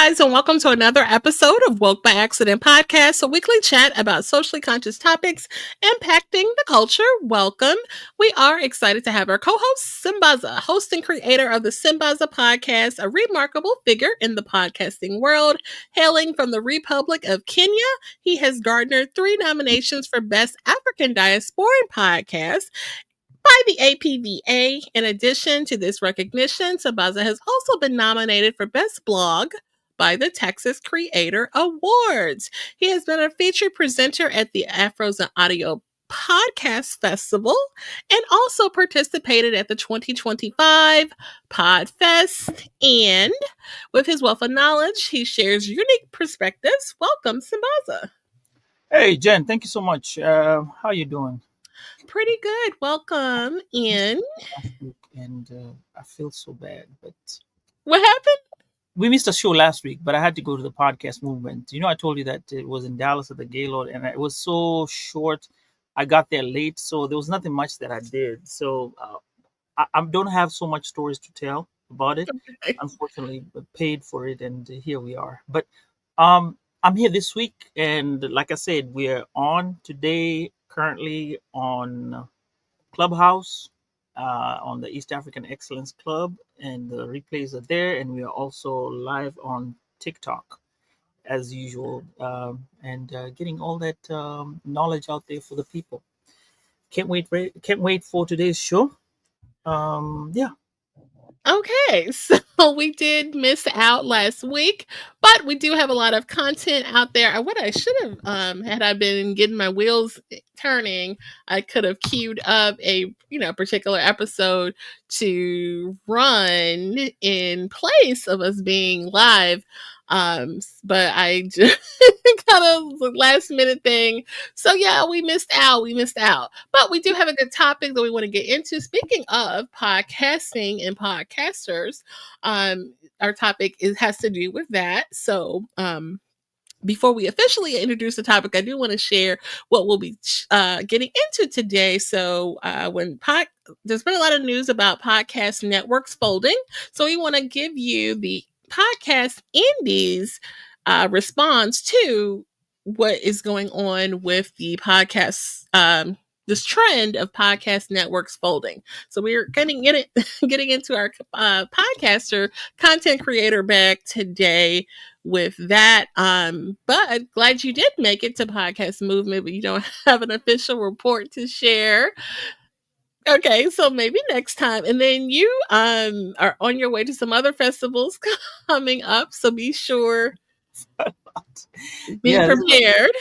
guys, and welcome to another episode of Woke by Accident Podcast, a weekly chat about socially conscious topics impacting the culture. Welcome. We are excited to have our co-host, Sambaza, host and creator of the Sambaza Podcast, a remarkable figure in the podcasting world. Hailing from the Republic of Kenya, he has garnered 3 nominations for Best African Diasporan Podcast by the APVA. In addition to this recognition, Sambaza has also been nominated for Best Blog by the Texas Creator Awards. He has been a featured presenter at the Afros and Audio Podcast Festival and also participated at the 2025 Podfest. And with his wealth of knowledge, he shares unique perspectives. Welcome, Sambaza. Hey, Jen, thank you so much. How you doing? Pretty good. Welcome in. Last week, and I feel so bad, but What happened? we missed a show last week, but I had to go to the podcast movement. I told you that it was in Dallas at the Gaylord, and it was so short. I got there late, so there was nothing much that I did. So I don't have so much stories to tell about it. Okay. Unfortunately, but paid for it, and here we are. But I'm here this week, and like I said, we're on today, currently on Clubhouse, on the East African Excellence Club, and the replays are there. And we are also live on TikTok as usual, and getting all that knowledge out there for the people. Can't wait for today's show. Yeah. Okay, so we did miss out last week, but we do have a lot of content out there. What I should have, had I been getting my wheels turning, I could have queued up a particular episode to run in place of us being live. But I just kind of last minute thing. So yeah, we missed out. But we do have a good topic that we want to get into. Speaking of podcasting and podcasters, our topic has to do with that. So before we officially introduce the topic, I do want to share what we'll be getting into today. So there's been a lot of news about podcast networks folding. So we want to give you the podcast indies response to what is going on with the podcast, this trend of podcast networks folding. So we're getting into our podcaster content creator bag today with that. But glad you did make it to podcast movement, but you don't have an official report to share. Okay, so maybe next time. And then you are on your way to some other festivals coming up, so be sure be Yeah. prepared.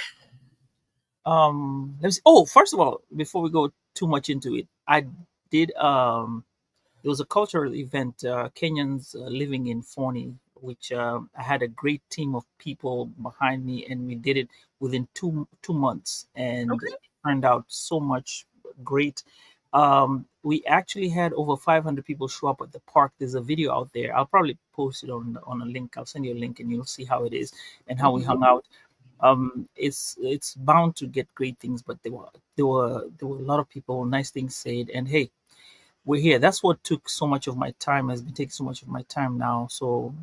Let me see. Oh, first of all, before we go too much into it, I did there was a cultural event, Kenyans living in Forney, which I had a great team of people behind me, and we did it within two months, and Okay. it turned out so much great. We actually had over 500 people show up at the park. There's a video out there. I'll probably post it on a link. I'll send you a link, and you'll see how it is and how we hung out. It's bound to get great things, but there were a lot of people, nice things said, and hey, we're here. That's what took so much of my time, has been taking so much of my time now. So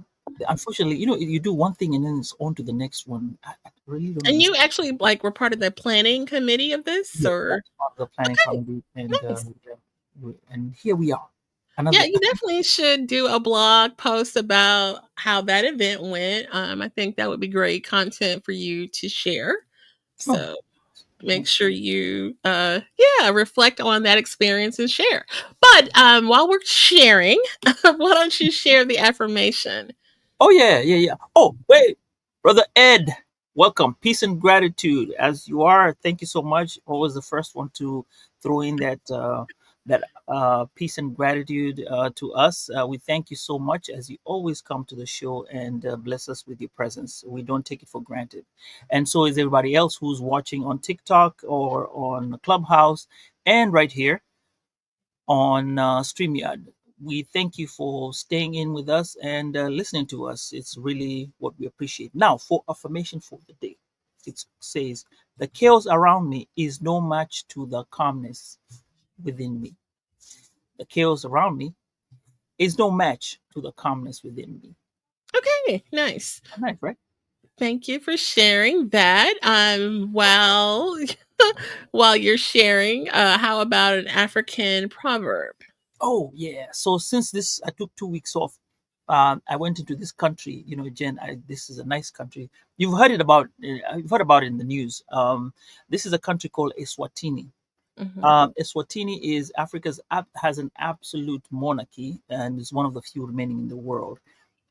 unfortunately, you do one thing and then it's on to the next one. I really don't And understand. you actually were part of the planning committee of this, Yeah, or that's part of the planning okay, committee, and nice. and here we are. Yeah, Another you definitely should do a blog post about how that event went. I think that would be great content for you to share. oh, So make sure you reflect on that experience and share. But while we're sharing, why don't you share the affirmation? oh yeah. Oh wait, brother Ed, welcome. Peace and gratitude as you are. Thank you so much. Always the first one to throw in that peace and gratitude to us. We thank you so much as you always come to the show and bless us with your presence. We don't take it for granted. And so is everybody else who's watching on TikTok or on Clubhouse and right here on StreamYard. We thank you for staying in with us and listening to us. It's really what we appreciate. Now, for affirmation for the day, it says, the chaos around me is no match to the calmness within me. The chaos around me is no match to the calmness within me. Okay, Okay, nice. Nice, right? Thank you for sharing that. Well, while you're sharing, how about an African proverb? Oh yeah. So since this, I took 2 weeks off. I went into this country. You know, Jen. This is a nice country. You've heard it about. You've heard about it in the news. This is a country called Eswatini. Hmm. Eswatini is has an absolute monarchy and is one of the few remaining in the world,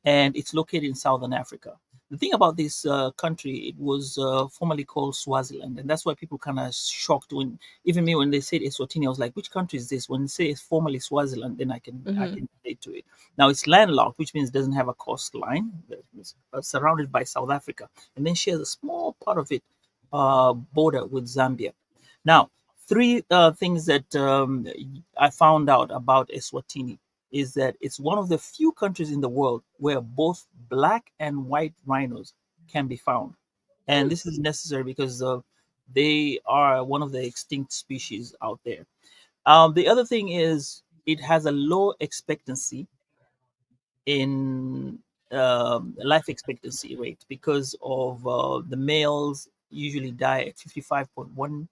and it's located in southern Africa. The thing about this country, it was formerly called Swaziland, and that's why people kind of shocked when, even me, when they said Eswatini, I was like, which country is this? When they say it's formerly Swaziland, then I Hmm. can relate to it. Now it's landlocked, which means it doesn't have a coastline. It's surrounded by South Africa, and then shares a small part of it border with Zambia. Now, three things that I found out about Eswatini is that it's one of the few countries in the world where both black and white rhinos can be found. And this is necessary because they are one of the extinct species out there. The other thing is it has a low expectancy in life expectancy rate because of the males usually die at 55.1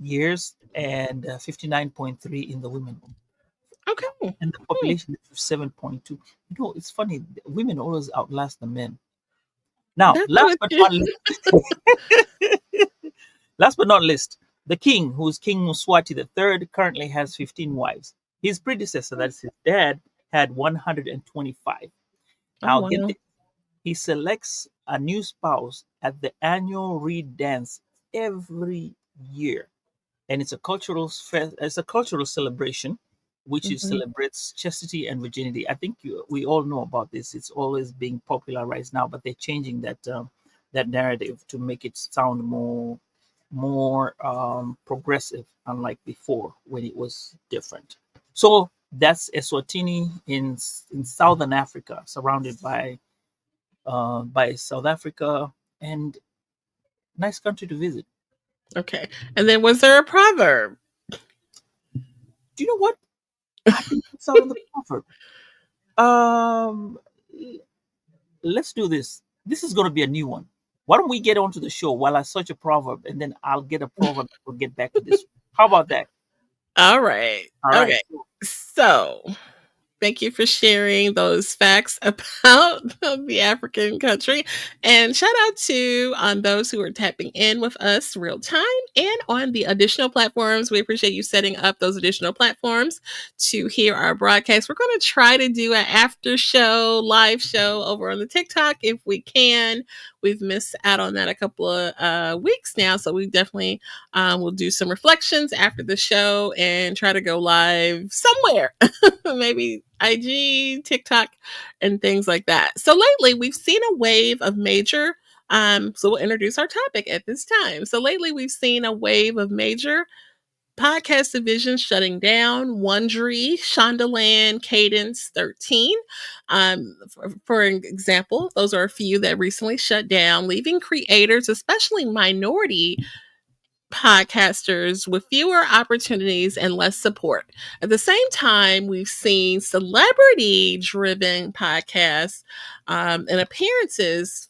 years and 59.3 in the women, Okay. and the Hmm. population is 7.2. You know, it's funny, women always outlast the men. Now, That's what you. last but not least, the king, who is King Muswati III, currently has 15 wives. His predecessor, that's his dad, had 125. Oh Now, get wow. this. He selects a new spouse at the annual Reed dance every year, and it's a cultural celebration which is Hmm. celebrates chastity and virginity. I think we all know about this. It's always being popularized now, but they're changing that narrative to make it sound more progressive, unlike before when it was different. So that's Eswatini in southern Africa, surrounded by South Africa, and nice country to visit. Okay. And then was there a proverb? Do you know what? I didn't miss out on the proverb. Um, let's do this. This is going to be a new one. Why don't we get onto the show while I search a proverb, and then I'll get a proverb. We'll get back to this. How about that? All right. All right. Okay. So thank you for sharing those facts about the African country. And shout out to those who are tapping in with us real time and on the additional platforms. We appreciate you setting up those additional platforms to hear our broadcast. We're going to try to do an after show, live show over on the TikTok if we can. We've missed out on that a couple of weeks now. So we definitely will do some reflections after the show and try to go live somewhere. Maybe IG, TikTok, and things like that. So lately, we've seen a wave of major. So we'll introduce our topic at this time. So lately, we've seen a wave of major podcast divisions shutting down. Wondery, Shondaland, Cadence, 13. For example, those are a few that recently shut down, leaving creators, especially minority podcasters, with fewer opportunities and less support. At the same time, we've seen celebrity driven podcasts and appearances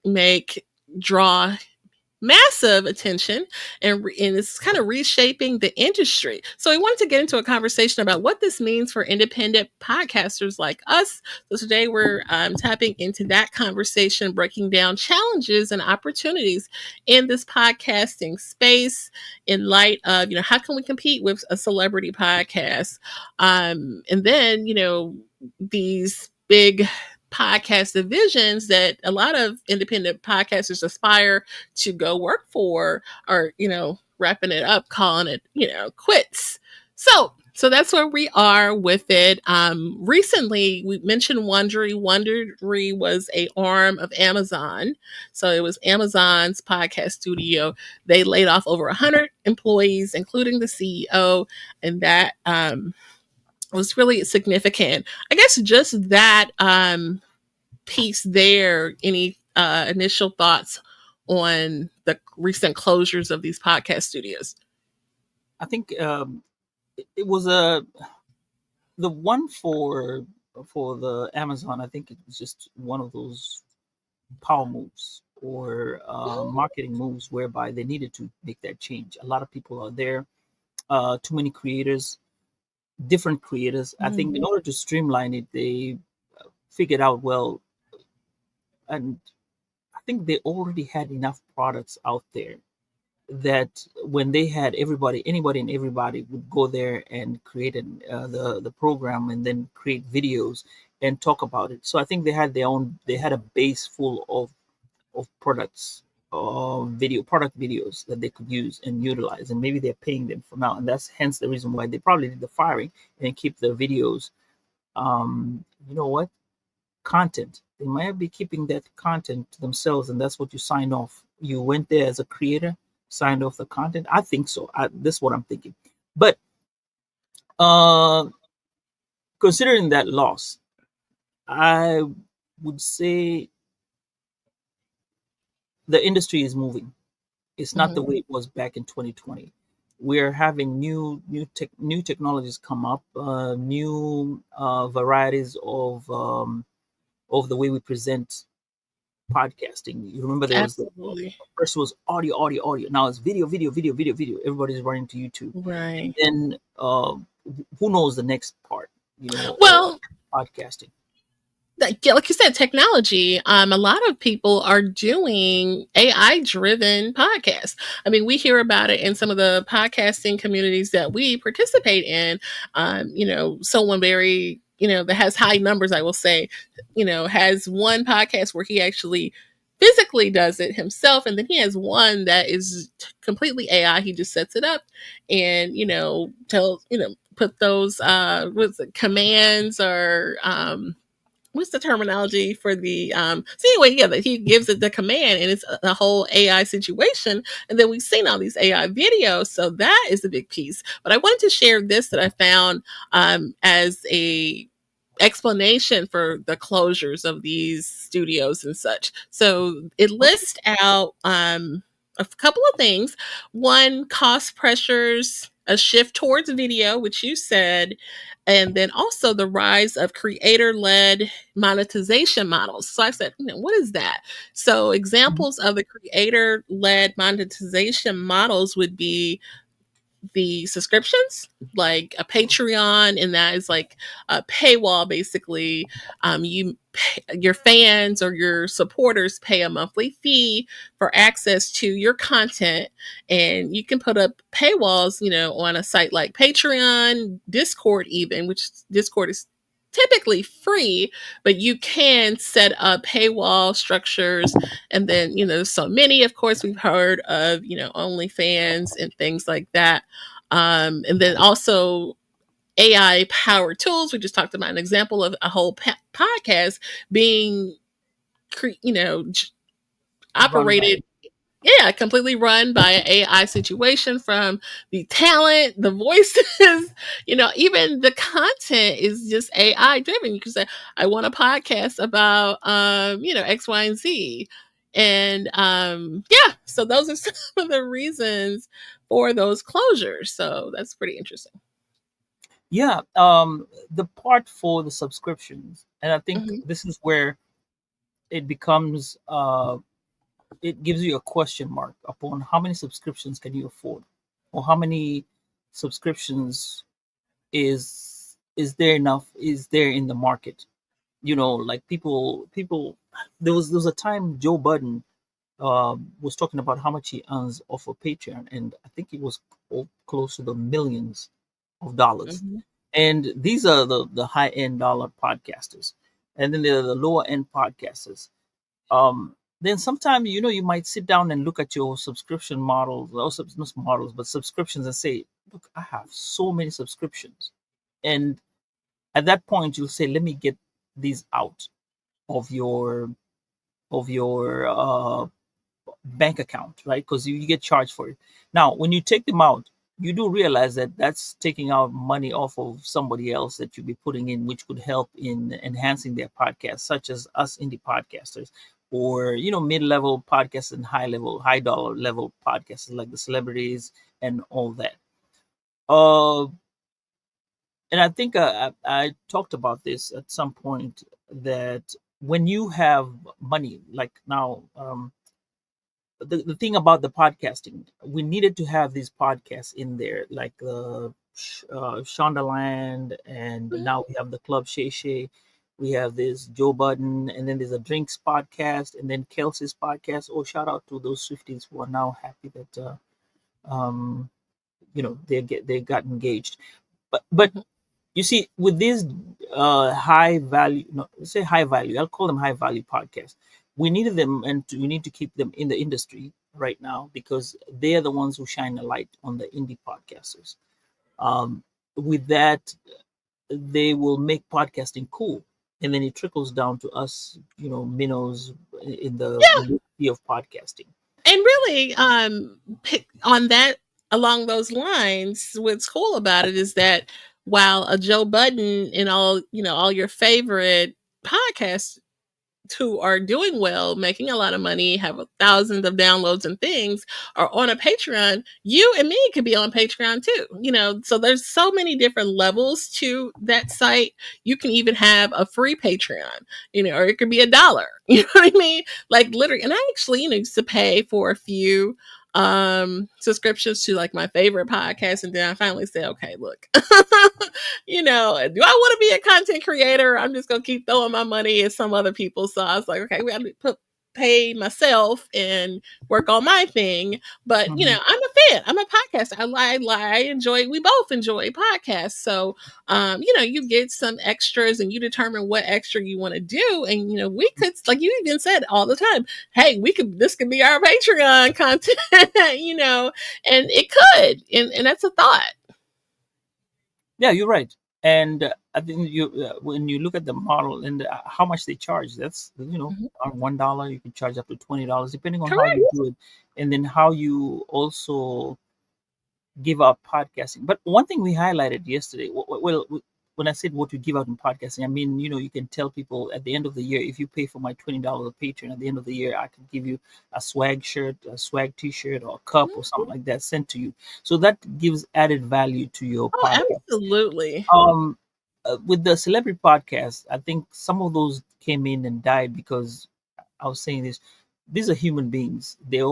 make draw massive attention and it's kind of reshaping the industry. So we wanted to get into a conversation about what this means for independent podcasters like us. So today we're tapping into that conversation, breaking down challenges and opportunities in this podcasting space in light of, how can we compete with a celebrity podcast? And then, these big podcast divisions that a lot of independent podcasters aspire to go work for are, wrapping it up, calling it, quits. So that's where we are with it. Recently, we mentioned Wondery. Wondery was a arm of Amazon. So it was Amazon's podcast studio. They laid off over 100 employees, including the CEO. And that was really significant. I guess just that piece there, any initial thoughts on the recent closures of these podcast studios? I think it was the one for for the Amazon, I think it was just one of those power moves or marketing moves whereby they needed to make that change. A lot of people are there, too many creators, different creators. I think in Mhm. order to streamline it, they figured out well, and I think they already had enough products out there that when they had everybody, anybody and everybody would go there and create the program and then create videos and talk about it. So I think they had their own. They had a base full of products, video product videos that they could use and utilize, and maybe they're paying them for now, and that's hence the reason why they probably did the firing and keep the videos. You know what? Content. They might be keeping that content to themselves, and that's what you signed off. You went there as a creator, signed off the content. I think so. This is what I'm thinking. But uh, considering that loss, I would say the industry is moving. It's not the Mhm. way it was back in 2020. We're having new technologies come up, new varieties of the way we present podcasting. You remember there was the Absolutely. first was audio, audio, audio. Now it's video, video, video, video, video. Everybody's running to YouTube, and Right. then who knows the next part? You know, Well, podcasting. yeah, like you said, technology. A lot of people are doing AI driven podcasts. I mean, we hear about it in some of the podcasting communities that we participate in. Someone very, that has high numbers, I will say, has one podcast where he actually physically does it himself, and then he has one that is completely AI. He just sets it up and tells put those what's it, commands or what's the terminology for the so anyway, yeah, that he gives it the command and it's a whole AI situation. And then we've seen all these AI videos. So that is a big piece. But I wanted to share this that I found as a explanation for the closures of these studios and such. So it Okay. lists out a couple of things. One, cost pressures, a shift towards video, which you said, and then also the rise of creator led monetization models. So I said, what is that? So Mhm. examples of the creator led monetization models would be the subscriptions, like a Patreon, and that is like a paywall. Basically, your fans or your supporters pay a monthly fee for access to your content, and you can put up paywalls, on a site like Patreon, Discord, even, which Discord is typically free, but you can set up paywall structures. And then, so many, of course, we've heard of, OnlyFans and things like that. And then also AI powered tools. We just talked about an example of a whole podcast being, Run by. operated, yeah, completely run by an AI situation, from the talent, the voices, even the content is just AI driven. You can say, I want a podcast about, X, Y, and Z. And yeah, so those are some of the reasons for those closures. So that's pretty interesting. Yeah. The part for the subscriptions, and I think Hmm. this is where it becomes it gives you a question mark upon how many subscriptions can you afford, or how many subscriptions is there enough, is there in the market. Like people there was a time Joe Budden was talking about how much he earns off of Patreon, and I think it was close to the millions of dollars. Hmm. And these are the high end dollar podcasters, and then there are the lower end podcasters. Then sometimes you might sit down and look at your subscription models, or not models, but subscriptions, and say, "Look, I have so many subscriptions," and at that point you'll say, "Let me get these out of your bank account," right? Because you get charged for it. Now, when you take them out, you do realize that that's taking out money off of somebody else that you'd be putting in, which could help in enhancing their podcast, such as us indie podcasters, or mid-level podcasts and high dollar level podcasts like the celebrities and all that. Uh, and I think I talked about this at some point, that when you have money, like now, the thing about the podcasting, we needed to have these podcasts in there, like Shondaland, and Mhm. now we have the Club Shay Shay. We have this Joe Budden, and then there's a Drinks podcast, and then Kelsey's podcast. Oh, shout out to those Swifties who are now happy that um, they got engaged. But Mhm. you see, with these high value, no, say high value, I'll call them high value podcasts. We needed them, and we need to keep them in the industry right now, because they are the ones who shine a light on the indie podcasters. With that, they will make podcasting cool, and then it trickles down to us, minnows in the sea of podcasting. And really, on that, along those lines, what's cool about it is that while a Joe Budden and all your favorite podcasts who are doing well, making a lot of money, have thousands of downloads and things, are on a Patreon, you and me could be on Patreon too. So there's so many different levels to that site. You can even have a free Patreon, or it could be $1. You know what I mean? Like literally, and I actually, used to pay for a few subscriptions to like my favorite podcast, and then I finally said, okay, look, do I want to be a content creator? I'm just gonna keep throwing my money at some other people. So I was like, okay, we got to pay myself and work on my thing. But Mhm. I'm a fan. I'm a podcaster. I enjoy. We both enjoy podcasts. So you get some extras, and you determine what extra you want to do. And we could, like you even said all the time, hey, this could be our Patreon content. And it could, and that's a thought. Yeah, you're right. And I think when you look at the model and how much they charge, that's Mhm. on $1 you can charge up to $20, depending on how Correct. you do it, and then how you also give out podcasting. But one thing we highlighted yesterday, when I said what we give out in podcasting, I mean, you can tell people at the end of the year, if you pay for my $20 Patreon, at the end of the year, I can give you a swag shirt, a swag T-shirt, or a cup or Mhm. something like that sent to you. So that gives added value to your Oh, podcast. absolutely. Um, with the celebrity podcast, I think some of those came in and died because I was saying this. These are human beings. They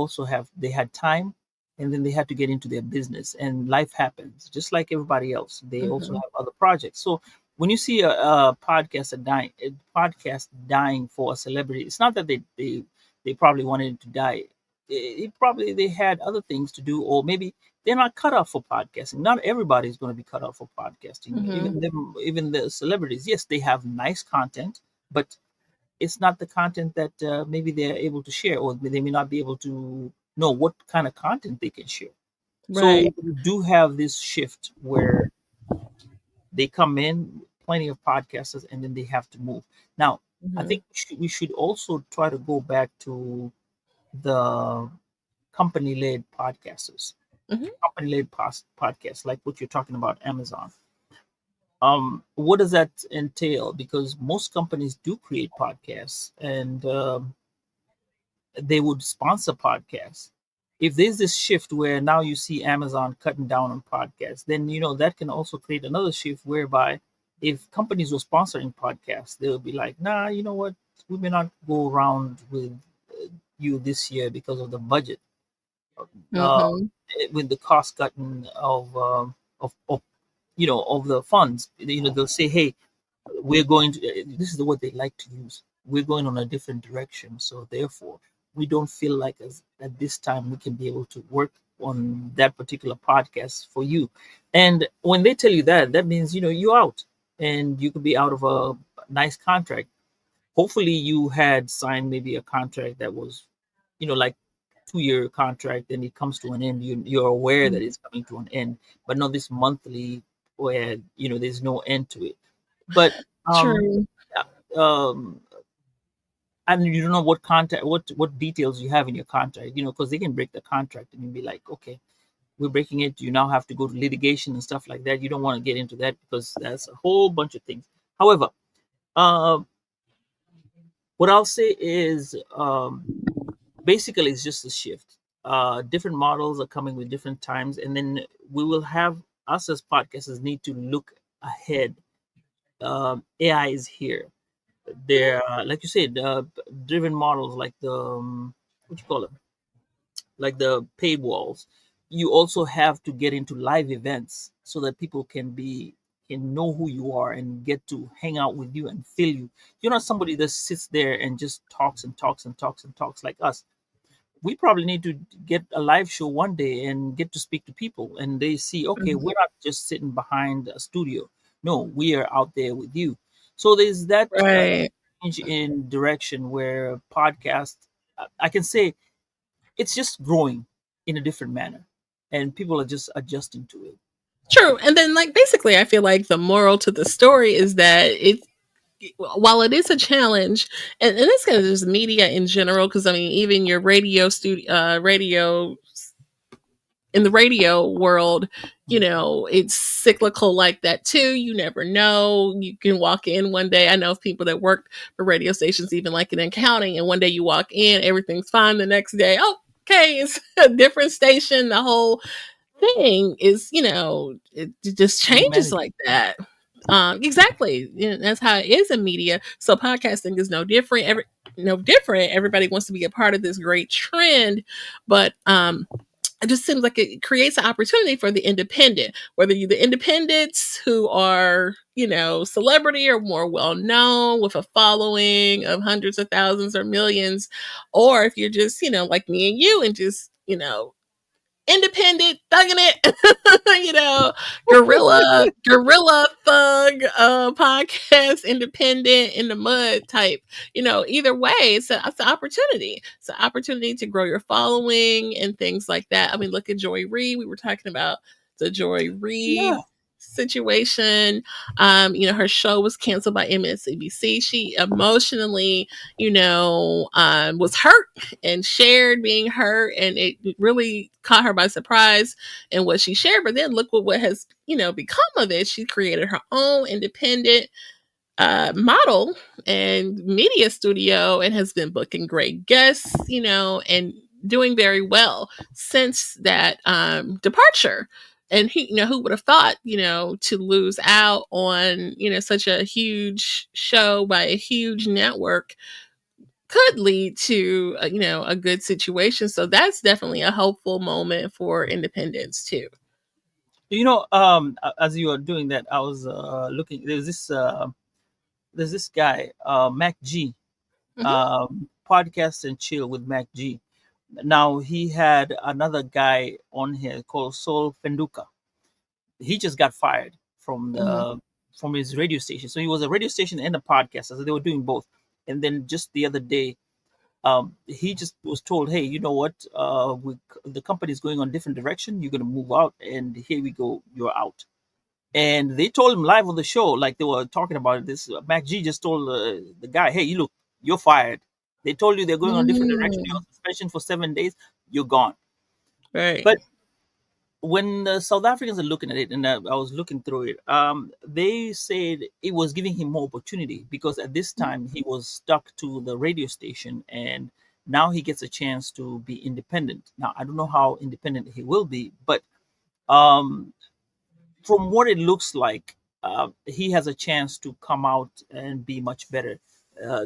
had time, and then they had to get into their business, and life happens just like everybody else. They also Mhm. have other projects. So when you see a podcast dying for a celebrity, it's not that they probably wanted it to die. It probably they had other things to do, or maybe they're not cut out for podcasting. Not everybody is going to be cut out for podcasting. Mhm. Even the celebrities, yes, they have nice content, but it's not the content that maybe they're able to share, or they may not be able to know what kind of content they can share. Right. So we do have this shift where they come in, plenty of podcasters, and then they have to move. Now, I Mhm. think we should also try to go back to the company-led podcasters, Mhm. company-led podcasts, like what you're talking about, Amazon. What does that entail? Because most companies do create podcasts, and they would sponsor podcasts. If there's this shift where now you see Amazon cutting down on podcasts, then that can also create another shift whereby if companies were sponsoring podcasts, they would be like, nah, you know what, we may not go around with you this year because of the budget, uh, Mhm. with the cost cutting of the funds. They'll say, hey, we're going to this is the word they like to use, we're going on a different direction, so therefore we don't feel like at this time we can be able to work on that particular podcast for you. And when they tell you that, that means you're out, and you could be out of a nice contract. Hopefully you had signed maybe a contract that was like 2-year contract, and it comes to an end. You're aware that Mhm. it's coming to an end, but not this monthly where there's no end to it. But True. um and you don't know what contract, what details you have in your contract, because they can break the contract and you'd be like, okay, we're breaking it. You now have to go to litigation and stuff like that. You don't want to get into that because that's a whole bunch of things. However, uh, what I'll say is, basically it's just a shift. Different models are coming with different times, and then we will have, us as podcasters need to look ahead. AI is here. There, like you said, driven models like the what you call it, like the paywalls. You also have to get into live events so that people can know who you are and get to hang out with you and feel you. You're not somebody that sits there and just talks and talks and talks and talks like us. We probably need to get a live show one day and get to speak to people and they see, okay, Mhm. we're not just sitting behind a studio. No, we are out there with you. So there's that Right. change in direction where podcast, I can say, it's just growing in a different manner and people are just adjusting to it. True. And then, like, basically, I feel like the moral to the story is that while it is a challenge, and it's kind of just media in general, because I mean, even your radio in the radio world, it's cyclical like that too. You never know. You can walk in one day. I know of people that worked for radio stations, even like in accounting, and one day you walk in, everything's fine. The next day, oh, okay, it's a different station. The whole thing is, it just changes Humanity. like that. Exactly. That's how it is in media. So podcasting is no different. No different. Everybody wants to be a part of this great trend, but it just seems like it creates an opportunity for the independent, whether you the independents who are, celebrity or more well known with a following of hundreds of thousands or millions, or if you're just, like me and you and just, independent thugging it, guerrilla thug podcast, independent in the mud type. Either way, it's an opportunity. It's an opportunity to grow your following and things like that. I mean, look at Joy Reid. We were talking about the Joy Yeah. Reid situation. Her show was canceled by MSNBC. She emotionally, was hurt and shared being hurt, and it really caught her by surprise in what she shared. But then look what has become of it. She created her own independent model and media studio and has been booking great guests, and doing very well since that departure. And who would have thought, to lose out on, such a huge show by a huge network could lead to a good situation. So that's definitely a hopeful moment for independence too. As you are doing that, I was looking. There's this guy, Mac G, Hmm. podcast and chill with Mac G. Now he had another guy on here called Sol Fenduka. He just got fired Hmm. from his radio station. So he was a radio station and a podcast. So they were doing both. And then just the other day, he just was told, "Hey, you know what? The company is going on different direction. You're going to move out, and here we go. You're out." And they told him live on the show, like they were talking about this. Mac G just told the guy, "Hey, you look, you're fired. They told you they're going on different direction. You're Mm, on suspension for 7 days. You're gone." right. But when the South Africans are looking at it, and I was looking through it, they said it was giving him more opportunity because at this time he was stuck to the radio station, and now he gets a chance to be independent. Now I don't know how independent he will be, but um, from what it looks like, he has a chance to come out and be much better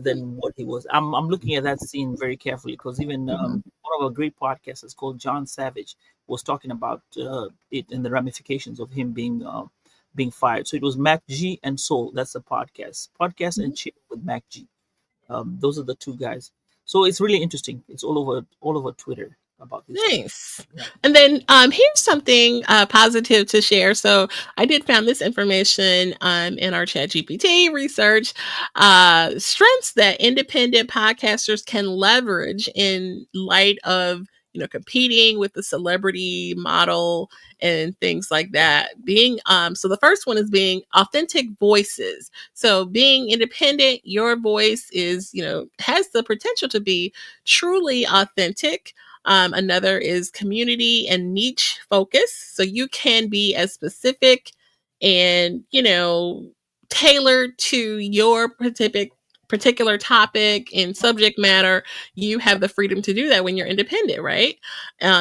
than what he was. I'm looking at that scene very carefully because even Mhm. one of our great podcasters called John Savage was talking about it and the ramifications of him being fired. So it was Mac G and Soul. That's the podcast and chill with Mac G. Those are the two guys. So it's really interesting. It's all over Twitter about this. Nice. And then here's something positive to share. So I did found this information in our chat GPT research. Strengths that independent podcasters can leverage in light of competing with the celebrity model and things like that. Being so the first one is being authentic voices. So being independent, your voice is, has the potential to be truly authentic. Another is community and niche focus. So you can be as specific and, tailored to your particular topic and subject matter, you have the freedom to do that when you're independent, right?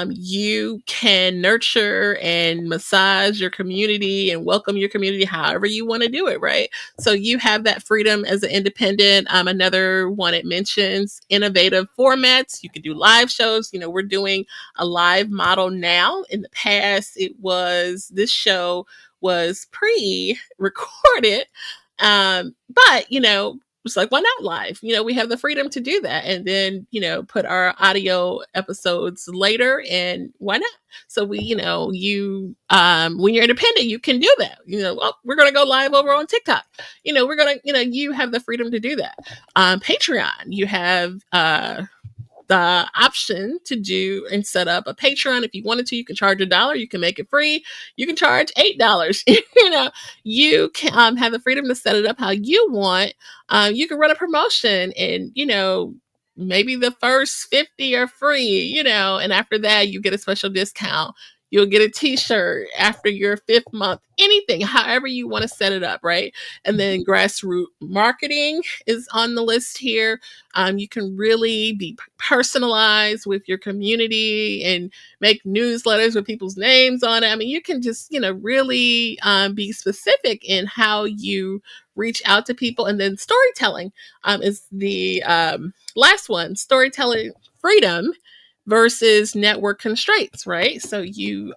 You can nurture and massage your community and welcome your community however you want to do it, right? So you have that freedom as an independent. Another one, it mentions innovative formats. You can do live shows. We're doing a live model now. In the past, this show was pre-recorded, but it's like, why not live? We have the freedom to do that, and then put our audio episodes later, and why not? So when you're independent, you can do that. Well, we're gonna go live over on TikTok. We're gonna, you have the freedom to do that. Patreon, you have the option to do and set up a Patreon. If you wanted to, you can charge $1. You can make it free. You can charge $8. You can have the freedom to set it up how you want. You can run a promotion, and maybe the first 50 are free. And after that, you get a special discount. You'll get a t-shirt after your 5th month, anything, however you want to set it up, right? And then grassroots marketing is on the list here. You can really be personalized with your community and make newsletters with people's names on it. I mean, you can just, really be specific in how you reach out to people. And then storytelling is the last one, storytelling freedom versus network constraints, right? So you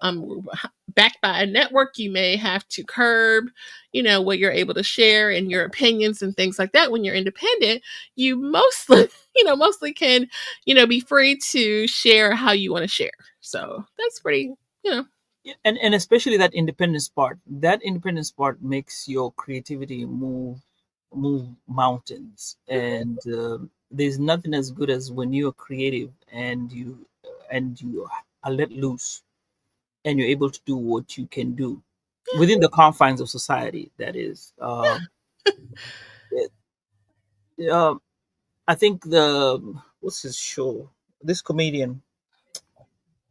backed by a network, you may have to curb what you're able to share and your opinions and things like that. When you're independent, you mostly mostly can be free to share how you want to share. So that's pretty. Yeah, and especially that independence part makes your creativity move mountains, and there's nothing as good as when you're creative and you are let loose, and you're able to do what you can do within the confines of society, that is. It- uh, I think the what's his show, this comedian,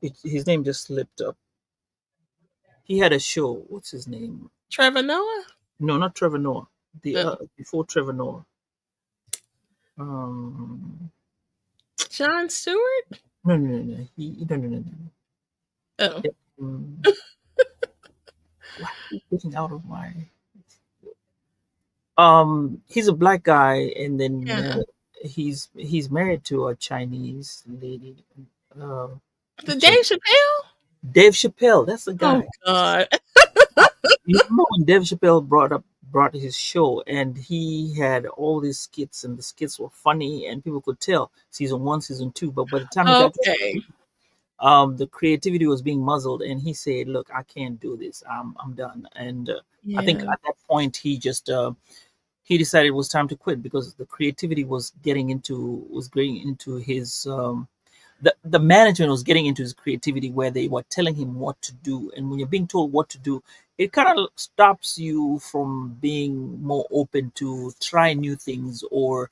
his name just slipped up. He had a show. What's his name? Trevor Noah. No, not Trevor Noah. The Oh, before Trevor Noah. Um, Jon Stewart. no, no, no, no. No, no, no, no. Oh, Yeah, why is it getting out of my? He's a black guy, and then yeah. he's married to a Chinese lady. Uh, The check. Dave Chappelle. Dave Chappelle. That's the Oh guy. God. Uh, you remember when Dave Chappelle brought his show, and he had all these skits, and the skits were funny, and people could tell season one, season two. But by the time he got to Okay. the creativity was being muzzled, and he said, "Look, I can't do this. I'm done." And I think Yeah. at that point he decided it was time to quit, because the creativity was getting into his the management was getting into his creativity, where they were telling him what to do, and when you're being told what to do, it kind of stops you from being more open to try new things, or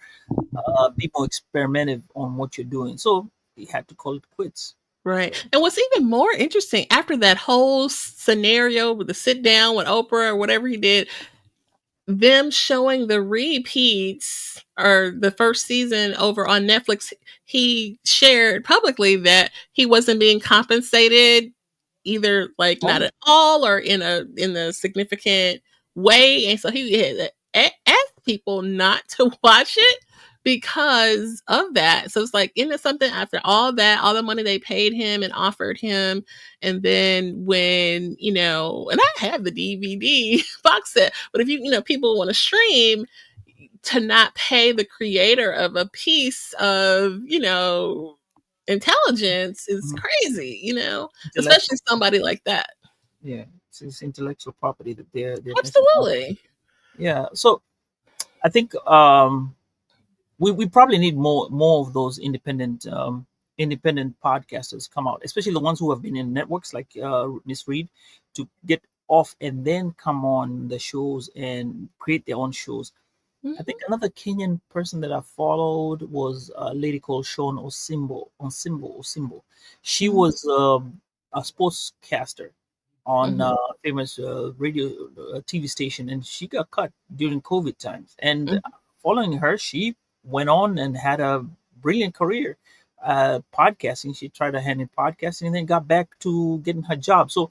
be more experimental on what you're doing. So he had to call it quits. Right. So And what's even more interesting, after that whole scenario with the sit down with Oprah or whatever he did, them showing the repeats or the first season over on Netflix, he shared publicly that he wasn't being compensated, either like not oh, at all or in a significant way, and so he had asked people not to watch it because of that. So it's like, isn't it something, after all that, all the money they paid him and offered him, and then when and I have the DVD box set, but if people want to stream, to not pay the creator of a piece of intelligence is mhm. crazy, especially Intellectual, somebody like that. yeah, it's intellectual property that they're missing out on. Absolutely. Yeah, so I think we probably need more of those independent podcasters come out, especially the ones who have been in networks like Miss Reed, to get off and then come on the shows and create their own shows. I think Mhm. another Kenyan person that I followed was a lady called Sean Osimbo. She Mhm. was a sportscaster on Mhm. famous radio TV station, and she got cut during COVID times. And Mhm. following her, she went on and had a brilliant career podcasting. She tried her hand in podcasting and then got back to getting her job. So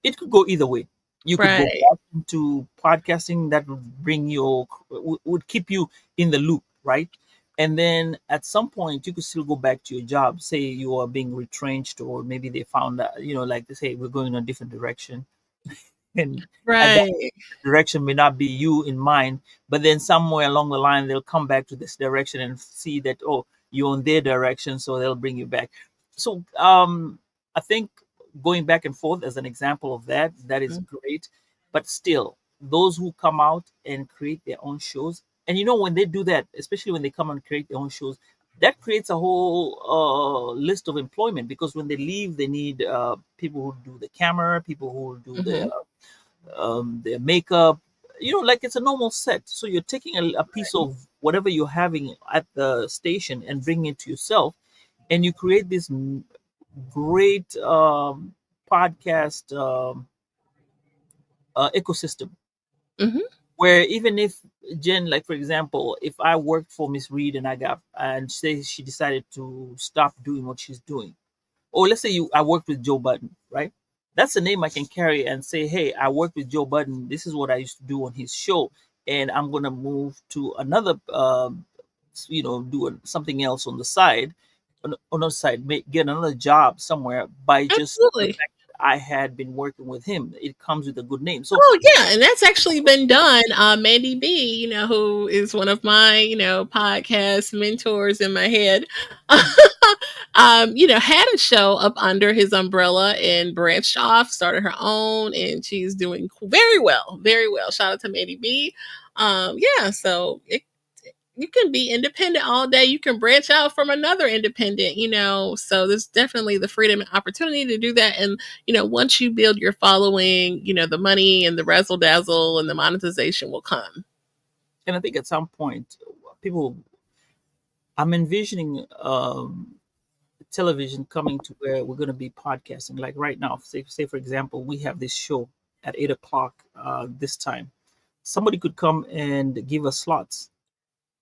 it could go either way. You could go Right. back into podcasting that would bring you, would keep you in the loop, right? And then at some point, you could still go back to your job. Say you are being retrenched, or maybe they found that, like they say, we're going in a different direction. And at that Right. direction may not be you in mind, but then somewhere along the line they'll come back to this direction and see that, oh, you're in their direction, so they'll bring you back. So I think going back and forth as an example of that is great. But still, those who come out and create their own shows, and when they do that, especially when they come and create their own shows, that creates a whole list of employment, because when they leave they need people who do the camera, people who do Mm-hmm. their makeup, like it's a normal set. So you're taking a piece of whatever you're having at the station and bringing it to yourself, and you create this great podcast ecosystem, Mm-hmm. where even if Jen, like for example, if I worked for Miss Reed and say she decided to stop doing what she's doing, or let's say I worked with Joe Budden, right? That's a name I can carry and say, hey, I worked with Joe Budden. This is what I used to do on his show, and I'm gonna move to another, do something else on the side, on the side, get another job somewhere by just the Absolutely. fact that I had been working with him. It comes with a good name. So Oh yeah, and that's actually been done. Mandy B, who is one of my, podcast mentors in my head, had a show up under his umbrella and branched off, started her own, and she's doing very well, very well. Shout out to Mandy B. Yeah, so you can be independent all day. You can branch out from another independent, So there's definitely the freedom and opportunity to do that. And, once you build your following, the money and the razzle dazzle and the monetization will come. and I think at some point, people, I'm envisioning television coming to where we're going to be podcasting. Like right now, say for example, we have this show at 8 o'clock this time. Somebody could come and give us slots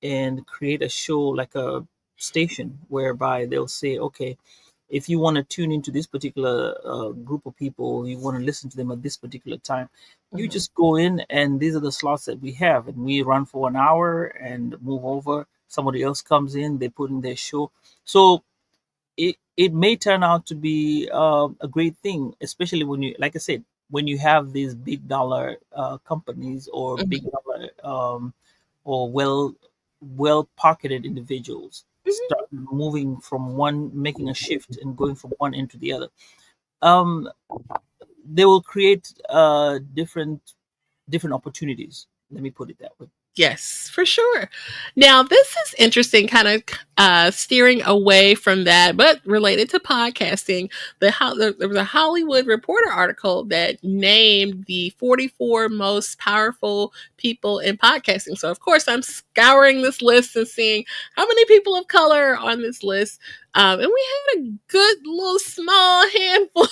and create a show, like a station, whereby they'll say, okay, if you want to tune into this particular group of people, you want to listen to them at this particular time, you Mhm. just go in and these are the slots that we have, and we run for an hour and move over. Somebody else comes in, they put in their show. So it may turn out to be a great thing, especially when you, like I said, when you have these big dollar companies, or big Mhm. dollar or well pocketed individuals Mhm. start moving from one, making a shift and going from one into the other. um they will create different opportunities, let me put it that way. Yes, for sure. Now, this is interesting, kind of steering away from that, but related to podcasting. There was a Hollywood Reporter article that named the 44 most powerful people in podcasting. So, of course, I'm scouring this list and seeing how many people of color are on this list. And we had a good little small handful.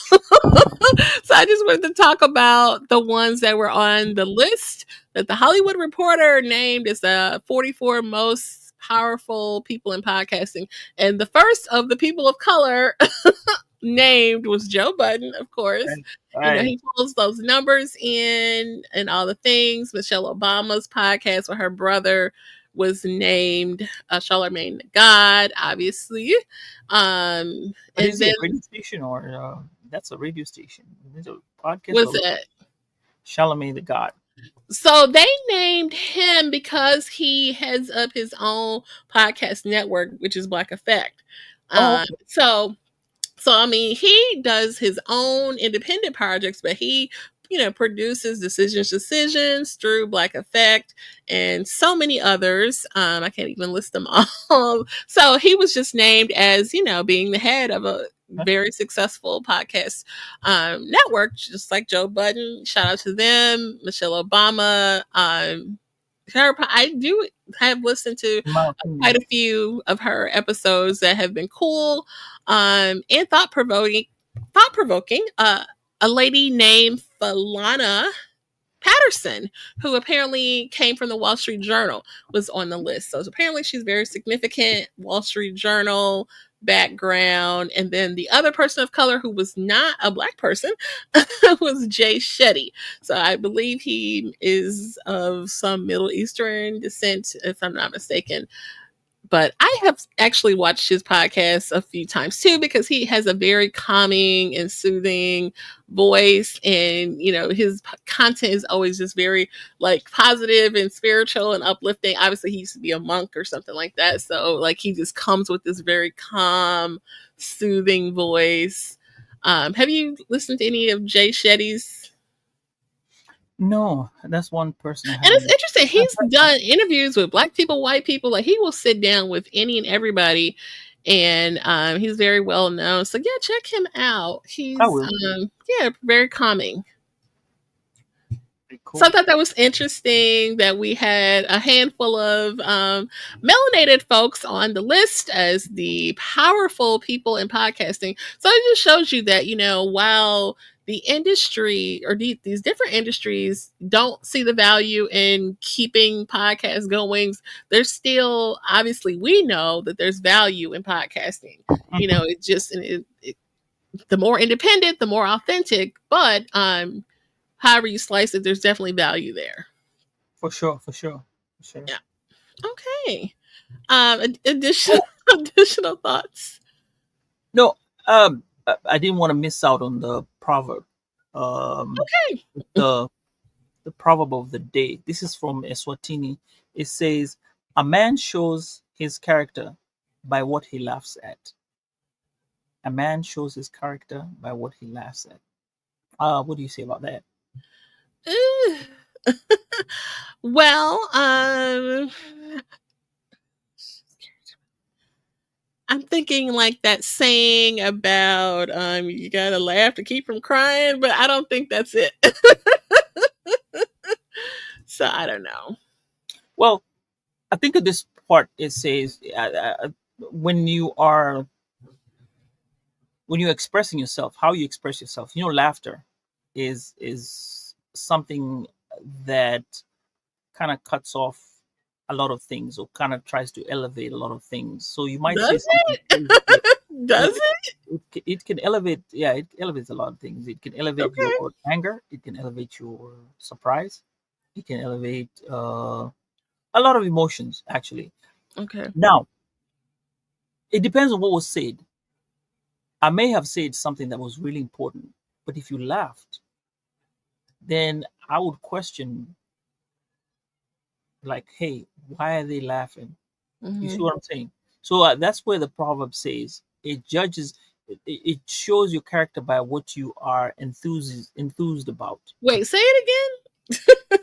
So, I just wanted to talk about the ones that were on the list that the Hollywood Reporter named as the 44 most powerful people in podcasting. And the first of the people of color named was Joe Budden, of course. Right. Right. He pulls those numbers in and all the things. Michelle Obama's podcast with her brother was named Charlemagne the God, obviously. But And is he then a radio station, or that's a radio station? Is it a podcast was or it? Charlemagne the God? So they named him because he heads up his own podcast network, which is Black Effect. Oh, Uh, okay. so so I mean, he does his own independent projects, but he, produces decisions through Black Effect and so many others. I can't even list them all. So he was just named as, being the head of a very successful podcast network, just like Joe Budden. Shout out to them, Michelle Obama. I do have listened to In my quite opinion. a few of her episodes that have been cool, and thought provoking. A lady named Falana. Patterson, who apparently came from the Wall Street Journal, was on the list. So apparently she's very significant Wall Street Journal background. And then the other person of color who was not a black person was Jay Shetty. So I believe he is of some Middle Eastern descent, if I'm not mistaken. But I have actually watched his podcast a few times too, because he has a very calming and soothing voice. And, his content is always just very like positive and spiritual and uplifting. Obviously, he used to be a monk or something like that. So, like, he just comes with this very calm, soothing voice. Have you listened to any of Jay Shetty's? No, that's one person I And it's haven't. interesting. He's done interviews with black people, white people. Like, he will sit down with any and everybody, and he's very well known. So yeah, check him out. He's I will. very calming. Very So I cool. thought that was interesting that we had a handful of melanated folks on the list as the powerful people in podcasting. So it just shows you that, while the industry or these different industries don't see the value in keeping podcasts going, there's still, obviously, we know that there's value in podcasting. It just, the more independent, the more authentic, but however you slice it, there's definitely value there. For sure, for sure, for sure. Yeah. Okay. Additional thoughts. No, I didn't want to miss out on the proverb. Okay. The the proverb of the day. This is from Eswatini. It says, "A man shows his character by what he laughs at." A man shows his character by what he laughs at. What do you say about that? Well, I'm thinking like that saying about you gotta laugh to keep from crying, but I don't think that's it. So I don't know. Well, I think at this part it says when you are when you're expressing yourself, how you express yourself. Laughter is something that kind of cuts off a lot of things, or kind of tries to elevate a lot of things. So you might say Does something. it? Does It can elevate. Yeah, it elevates a lot of things. It can it? elevate Okay. your anger. It can elevate your surprise. It can elevate a lot of emotions, actually. Okay. Now, it depends on what was said. I may have said something that was really important, but if you laughed, then I would question, like, hey, why are they laughing? You see Mm-hmm. what I'm saying? So that's where the proverb says it judges, it shows your character by what you are enthused about. Wait, say it again.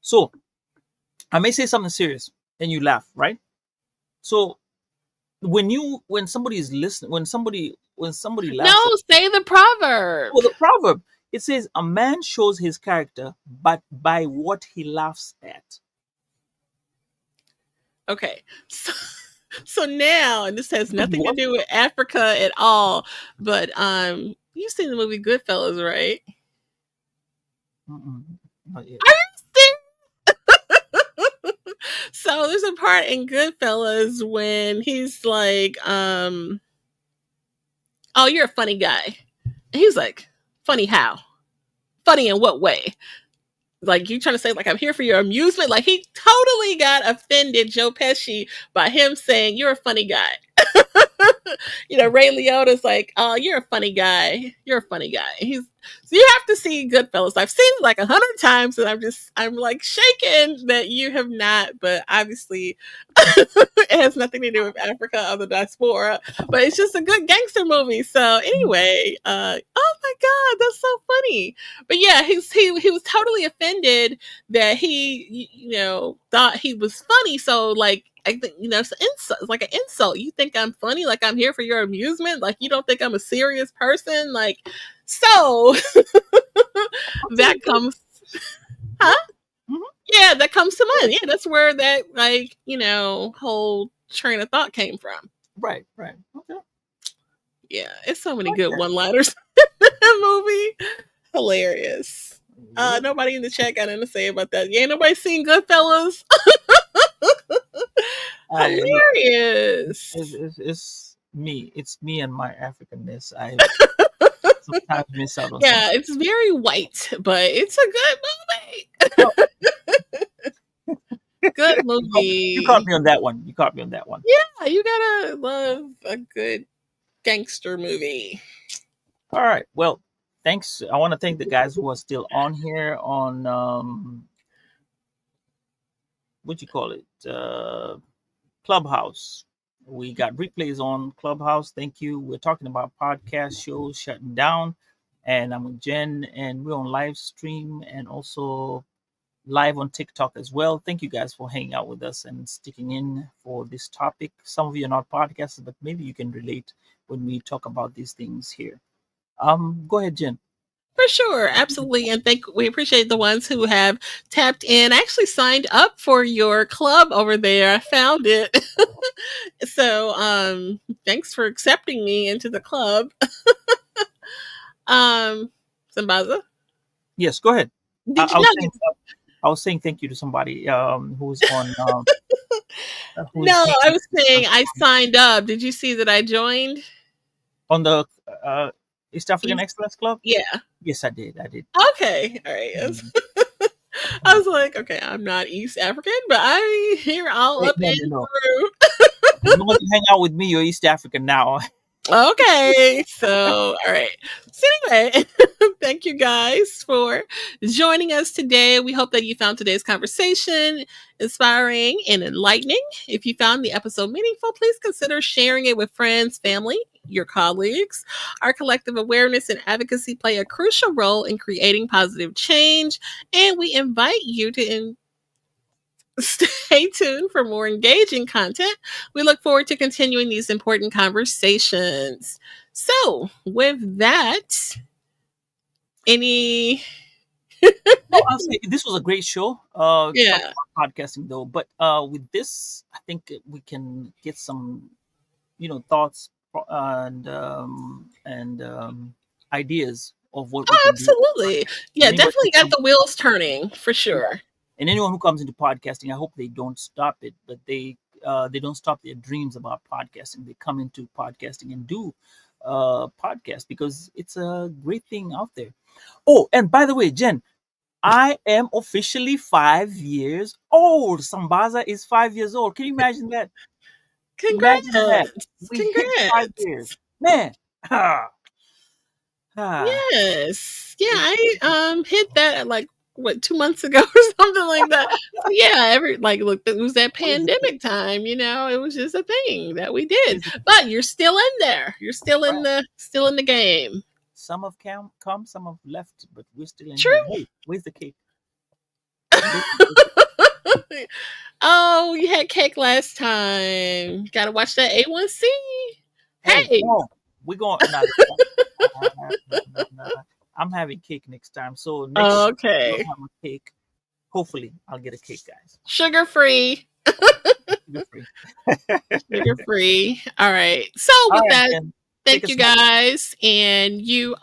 So I may say something serious and you laugh, right? So when somebody is listening, when somebody laughs at, No, say the proverb. well, the proverb, it says a man shows his character but by what he laughs at. Okay. So now, and this has nothing to What? do with Africa at all, but you've seen the movie Goodfellas, right? Mm-mm, not yet. Are you serious? So there's a part in Goodfellas when he's like, "Oh, you're a funny guy." And he's like, "Funny how? Funny in what way?" Like, you trying to say like I'm here for your amusement? Like, he totally got offended, Joe Pesci, by him saying you're a funny guy. Ray Liotta's like, "Oh, you're a funny guy. You're a funny guy." He's so you have to see Goodfellas. I've seen it like 100 times, and I'm like shaken that you have not. But obviously, it has nothing to do with Africa or the diaspora. But it's just a good gangster movie. So anyway, oh my god, that's so funny. But yeah, he was totally offended that he thought he was funny. So like, I think it's like an insult. You think I'm funny? Like I'm here for your amusement? Like you don't think I'm a serious person? Like so that comes, huh? Mhm. Yeah, that comes to mind. Yeah, that's where that whole train of thought came from. Right, right. Okay. Yeah, it's so many Like good that. one-liners in that movie. Hilarious. Yep. Nobody in the chat got anything to say about that. Yeah, ain't nobody seen Goodfellas. Look, Hilarious. it's me. It's me and my Africanness. I sometimes miss out on some. Yeah, it's very white, but it's a good movie. Well, Good you caught movie. me on that one. You caught me on that one. Yeah, you gotta love a good gangster movie. All right. Well, thanks. I want to thank the guys who are still on here on what you call it, Clubhouse. We got replays on Clubhouse. Thank you. We're talking about podcast shows shutting down, and I'm with Jen, and we're on live stream and also live on TikTok as well. Thank you guys for hanging out with us and sticking in for this topic. Some of you are not podcasters, but maybe you can relate when we talk about these things here. Go ahead, Jen. For sure, absolutely, and we appreciate the ones who have tapped in. I actually signed up for your club over there. I found it, so thanks for accepting me into the club. Um, Sambaza, Yes, go ahead. did you I was know? saying, I was saying thank you to somebody who's on who's No, I hanging was saying I signed up. Did you see that I joined? on the East African East- Excellence Club. Yeah. Yes, I did. I did. Okay. All right. Yes. Mhm. I was like, okay, I'm not East African, but I hear all Hey, up no, and no, no. through. As long as you hang out with me, you're East African now. Okay, so all right. So anyway, thank you guys for joining us today. We hope that you found today's conversation inspiring and enlightening. If you found the episode meaningful, please consider sharing it with friends, family, your colleagues. Our collective awareness and advocacy play a crucial role in creating positive change, and we invite you to stay tuned for more engaging content. We look forward to continuing these important conversations. So, with that, any No, I'll say this was a great show. Talking yeah, about podcasting though, but with this, I think we can get some, thoughts and ideas of what we oh, can do. absolutely. And Yeah, anybody who definitely got comes, the wheels turning for yeah, sure. and anyone who comes into podcasting, I hope they don't stop it, but they don't stop their dreams about podcasting. They come into podcasting and do podcast because it's a great thing out there. Oh, and by the way, Jen, I am officially 5 years old. Sambaza is 5 years old. Can you imagine that? Imagine that. Congrats. We hit 5 years. Congrats. Man. Ah, ah. Yes. Yeah, I hit that at like what 2 months ago or something like that. So yeah, look, it was that What is the cake? pandemic time, it was just a thing that we did. Where's the cake? But you're still in there. You're still in Well, the game. some have come, some have left, but we're still in here. True. Hey, where's the cake? Where's the cake? Oh, you had cake last time. Gotta watch that A1C. Hey, Hey. no, we're going. No, no. I'm having cake next time. So next year we'll Okay. have a cake. Hopefully, I'll get a cake, guys. Sugar free. Sugar free. Sugar free. All right. So All with right, that, then. Take thank us you home. guys. And you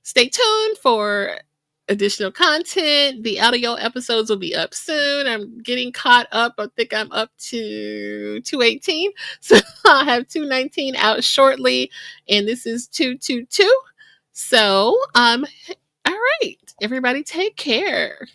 stay tuned for additional content. The audio episodes will be up soon. I'm getting caught up. I think I'm up to 218. So I'll have 219 out shortly. And this is 222. So all right. Everybody take care.